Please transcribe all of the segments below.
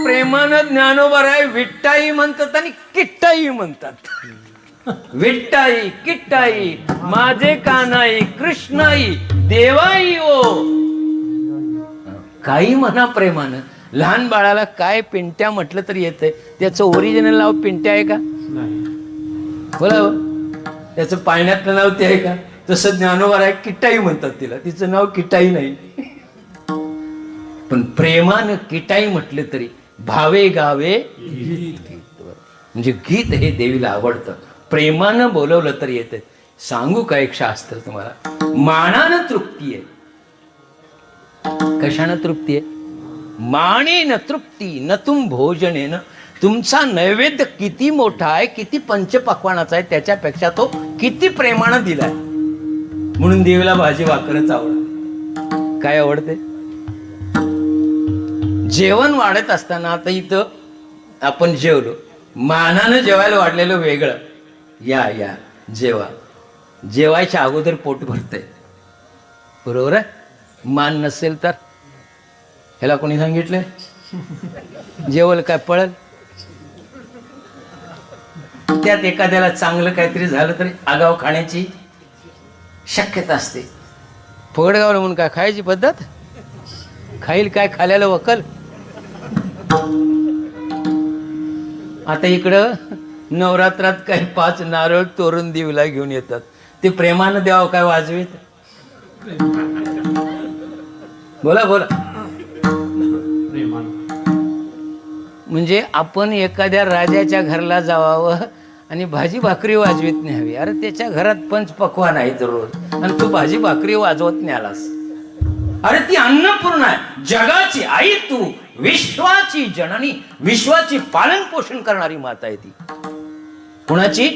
प्रेमानं ज्ञानोबराय विठ्ठाई म्हणतात आणि किट्टाई म्हणतात. विठ्ठाई किट्टाई माझे कानाई कृष्णाई देवाई ओ. काही म्हणा प्रेमानं. लहान बाळाला काय पिंट्या म्हटलं तरी येतंय. त्याचं ओरिजिनल नाव पिंट्या आहे का? बोला. त्याचं पाळण्यातलं नाव ते आहे का? तसं ज्ञानोबराय किट्टाई म्हणतात तिला. तिचं नाव किट्टाई नाही. पण प्रेमानं किटाई म्हटलं तरी भावे गावे म्हणजे गीत हे देवीला आवडतं. प्रेमानं बोलवलं तरी येतं. सांगू का एक शास्त्र तुम्हाला. मानानं तृप्ती आहे. कशानं तृप्ती आहे? मानेन तृप्ती न तुम भोजनेन. तुमचा नैवेद्य किती मोठा आहे, किती पंचपक्वानाचा आहे, त्याच्यापेक्षा तो किती प्रेमानं दिलाय. म्हणून देवीला भाजी भाकरच आवडते. काय आवडते? जेवण वाढत असताना आता इथं आपण जेवलो. मानानं जेवायला वाढलेलं वेगळं. या या जेवा. जेवायच्या अगोदर पोट भरतंय. बरोबर आहे. मान नसेल तर ह्याला कोणी सांगितलंय? जेवल काय पळल. त्यात एखाद्याला चांगलं काहीतरी झालं तरी आगाव खाण्याची शक्यता असते. फुगडगावला म्हणून काय खायची पद्धत? खाईल काय खाल्याला वकल. आता इकडं नवरात्रात काही 5 नारळ तोरण देवीला घेऊन येतात. ते प्रेमानं द्यावं काय वाजवीत? बोला बोला. म्हणजे आपण एखाद्या राजाच्या घरला जावावं आणि भाजी भाकरी वाजवीत न्यावी. अरे त्याच्या घरात पंचपक्वान आहेत रोज आणि तू भाजी भाकरी वाजवत न्यालास. अरे ती अन्नपूर्णा आहे. जगाची आई तू. विश्वाची जननी. विश्वाची पालन पोषण करणारी माता आहे ती. कुणाची?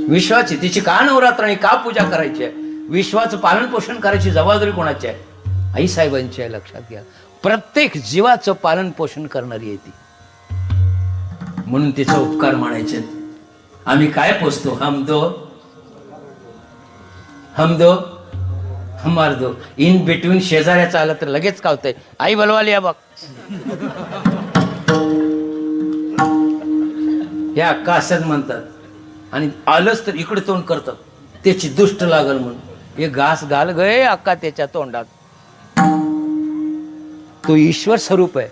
विश्वाची. तिची का नवरात्र आणि का पूजा करायची आहे? विश्वाचं पालन पोषण करायची जबाबदारी कोणाची आहे? आई साहेबांची आहे. लक्षात घ्या. प्रत्येक जीवाचं पालन पोषण करणारी आहे ती. म्हणून तिचा उपकार मानायचे. आम्ही काय पोचतो? हम दो हमार दो. इन बिटवीन शेजाऱ्याचा आलं तर लगेच कावतंय. आई बलवाली या बघ. या अक्का असंच म्हणतात. आणि आलंच तर इकडे तोंड करतात. त्याची दुष्ट लागल म्हणून. हे घास घाल गए अक्का त्याच्या तोंडात. तो ईश्वर स्वरूप आहे.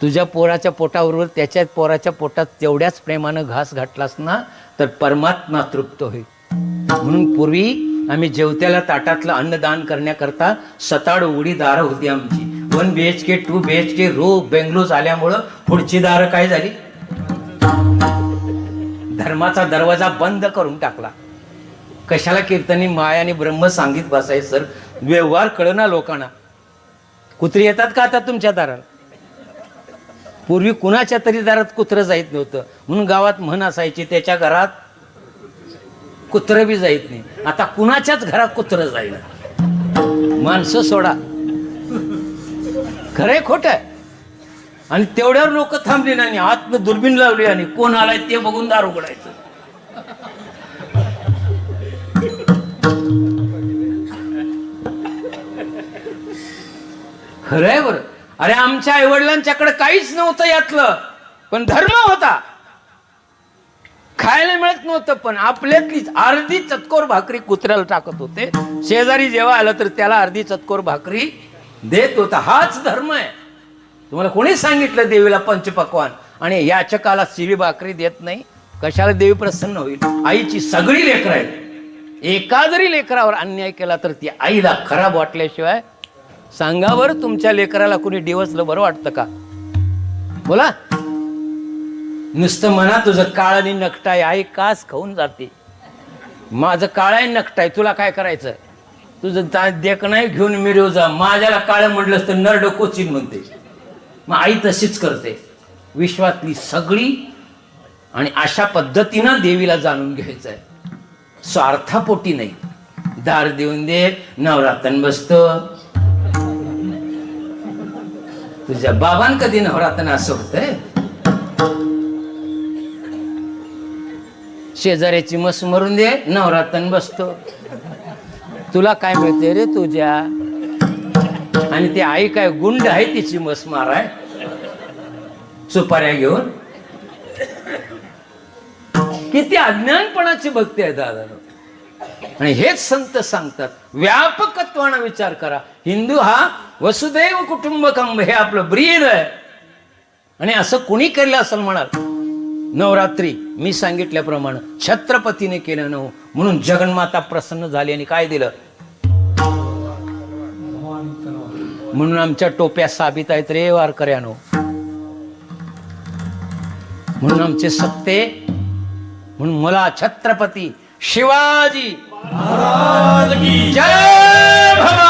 तुझ्या पोराच्या पोटाबरोबर त्याच्या पोराच्या पोटात तेवढ्याच प्रेमानं घास घातलास ना तर परमात्मा तृप्त होईल. म्हणून पूर्वी आम्ही जेवत्याला ताटातलं अन्नदान करण्याकरता 7 उघडी दारं होती आमची. 1 BHK 2 BHK बेंगलोर आल्यामुळं पुढची दारं काय झाली? धर्माचा दरवाजा बंद करून टाकला. कशाला कीर्तनी माया आणि ब्रह्म सांगित बसाय सर. व्यवहार कळना लोकांना. कुत्री येतात का आता तुमच्या दारात? पूर्वी कुणाच्या तरी दारात कुत्रं जाईत नव्हतं म्हणून गावात म्हण असायची त्याच्या घरात कुत्रं बी जाईत नाही. आता कुणाच्याच घरात कुत्रं जाईल. माणसं सोडा. खरंय खोट आहे. आणि तेवढ्यावर लोक थांबली नाही. आतनं दुर्बीण लावली आणि कोण आलाय ते बघून दार उघडायचं. खरंय बरं. अरे आमच्या आईवडिलांच्याकडे काहीच नव्हतं यातलं. पण धर्म होता. खायला मिळत नव्हतं पण आपल्यातलीच अर्धी चतकोर भाकरी कुत्र्याला टाकत होते. शेजारी जेव्हा आलं तर त्याला अर्धी चतकोर भाकरी देत होता. हाच धर्म आहे. तुम्हाला कोणी सांगितलं देवीला पंचपक्वान आणि याचकाला शिळी भाकरी देत नाही? कशाला देवी प्रसन्न होईल? आईची सगळी लेकरं आहेत. एका जरी लेकरावर अन्याय केला तर ती आईला खराब वाटल्याशिवाय सांगा बरं तुमच्या लेकराला कुणी डिवचलं बरं वाटतं का? बोला. नुसतं म्हणा तुझं काळ आणि नकटाय आई कास खाऊन जाते. माझं काळ आहे नकटाय तुला काय करायचं? तुझं देख नाही घेऊन मिरव जा. माझ्याला काळ म्हटलंस तर नरड कोचीन म्हणते. मग आई तशीच करते. विश्वातली सगळी. आणि अशा पद्धतीनं देवीला जाणून घ्यायचं आहे. स्वार्थापोटी नाही. दार देऊन दे नवरातन बसतो. तुझ्या बाबान कधी नवरातन असं होतंय? शेजाऱ्याची मस मरून दे नवरातन बसतो. तुला काय मिळते रे तुझ्या? आणि ती आई काय गुंड आहे, तिची मस्मार आहे, सुपाऱ्या घेऊन. किती अज्ञानपणाची भक्ती आहे दादा. आणि हेच संत सांगतात, व्यापकत्वानं विचार करा. हिंदू हा वसुदैव कुटुंबकम हे आपलं ब्रीद आहे. आणि असं कुणी केलं असं म्हणाल. नवरात्री मी सांगितल्याप्रमाणे छत्रपतीने केलं नव, म्हणून जगन्माता प्रसन्न झाली आणि काय दिलं. म्हणून आमच्या टोप्या साबित आहेत रे वारकऱ्यानो. म्हणून आमचे सत्ते, म्हणून मला छत्रपती शिवाजी महाराज की जय भवानी.